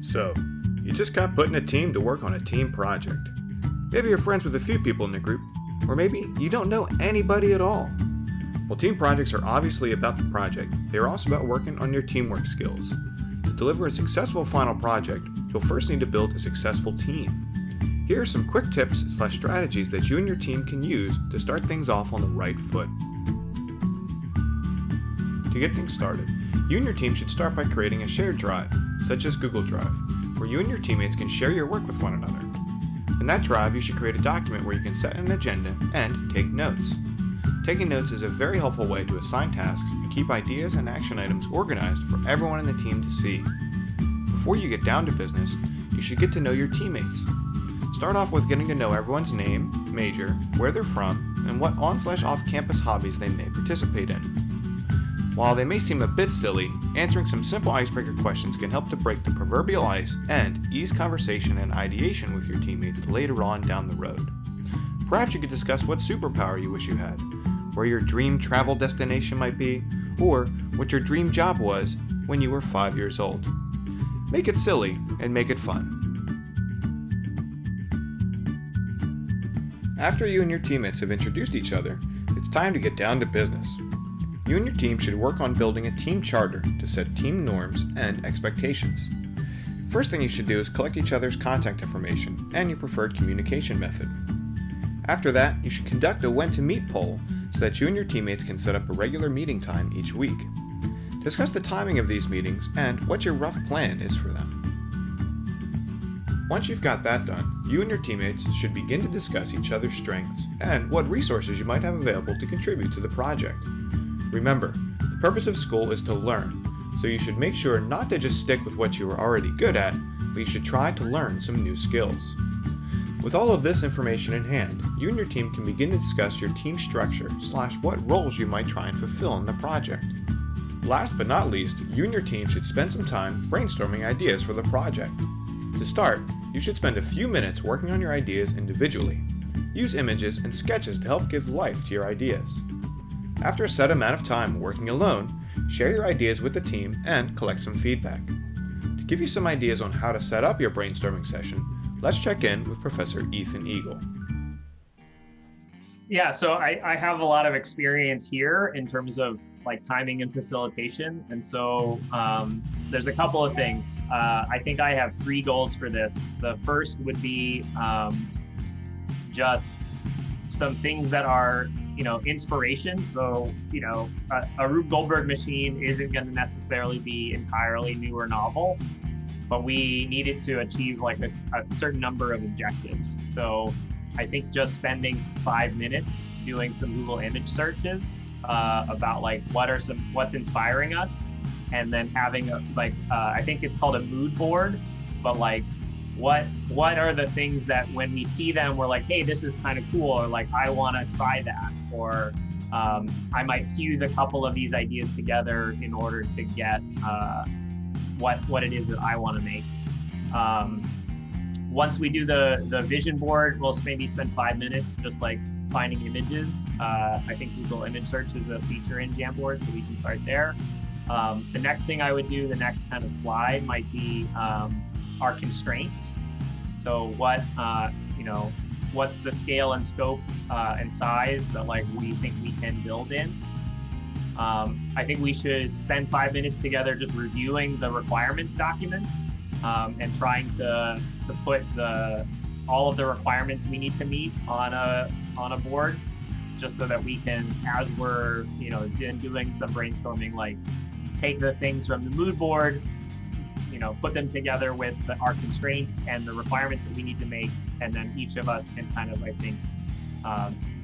So, you just got put in a team to work on a team project. Maybe you're friends with a few people in the group, or maybe you don't know anybody at all. Well, team projects are obviously about the project. They are also about working on your teamwork skills. To deliver a successful final project, you'll first need to build a successful team. Here are some quick tips/strategies that you and your team can use to start things off on the right foot. To get things started, you and your team should start by creating a shared drive, such as Google Drive, where you and your teammates can share your work with one another. In that drive, you should create a document where you can set an agenda and take notes. Taking notes is a very helpful way to assign tasks and keep ideas and action items organized for everyone in the team to see. Before you get down to business, you should get to know your teammates. Start off with getting to know everyone's name, major, where they're from, and what on/off-campus hobbies they may participate in. While they may seem a bit silly, answering some simple icebreaker questions can help to break the proverbial ice and ease conversation and ideation with your teammates later on down the road. Perhaps you could discuss what superpower you wish you had, where your dream travel destination might be, or what your dream job was when you were 5 years old. Make it silly and make it fun. After you and your teammates have introduced each other, it's time to get down to business. You and your team should work on building a team charter to set team norms and expectations. First thing you should do is collect each other's contact information and your preferred communication method. After that, you should conduct a when to meet poll so that you and your teammates can set up a regular meeting time each week. Discuss the timing of these meetings and what your rough plan is for them. Once you've got that done, you and your teammates should begin to discuss each other's strengths and what resources you might have available to contribute to the project. Remember, the purpose of school is to learn, so you should make sure not to just stick with what you are already good at, but you should try to learn some new skills. With all of this information in hand, you and your team can begin to discuss your team structure/what roles you might try and fulfill in the project. Last but not least, you and your team should spend some time brainstorming ideas for the project. To start, you should spend a few minutes working on your ideas individually. Use images and sketches to help give life to your ideas. After a set amount of time working alone, share your ideas with the team and collect some feedback. To give you some ideas on how to set up your brainstorming session, let's check in with Professor Ethan Eagle. Yeah, so I have a lot of experience here in terms of like timing and facilitation. And so there's a couple of things. I think I have 3 goals for this. The first would be just some things that are, inspiration. So, a Rube Goldberg machine isn't going to necessarily be entirely new or novel, but we need it to achieve like a certain number of objectives. So I think just spending 5 minutes doing some Google image searches about like what's inspiring us, and then having I think it's called a mood board, but like what are the things that when we see them we're like, hey, this is kind of cool, or like I want to try that, or I might fuse a couple of these ideas together in order to get what it is that I want to make. Once we do the vision board, we'll maybe spend 5 minutes just like finding images. I think Google image search is a feature in Jamboard, so we can start there. The next thing I would do, the next kind of slide might be our constraints. So what's the scale and scope and size that like we think we can build in. I think we should spend 5 minutes together just reviewing the requirements documents and trying to put all of the requirements we need to meet on a board, just so that we can, as we're doing some brainstorming, like take the things from the mood board, put them together with our constraints and the requirements that we need to make, and then each of us can kind of, I think,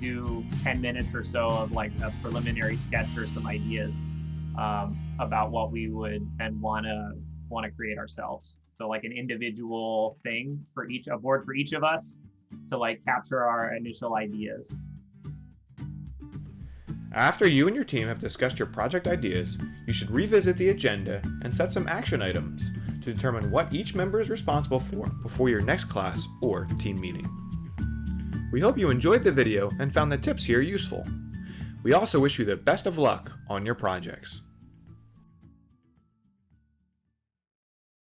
do 10 minutes or so of like a preliminary sketch or some ideas about what we would and want to create ourselves. So like an individual thing for a board for each of us to like capture our initial ideas. After you and your team have discussed your project ideas, you should revisit the agenda and set some action items to determine what each member is responsible for before your next class or team meeting. We hope you enjoyed the video and found the tips here useful. We also wish you the best of luck on your projects.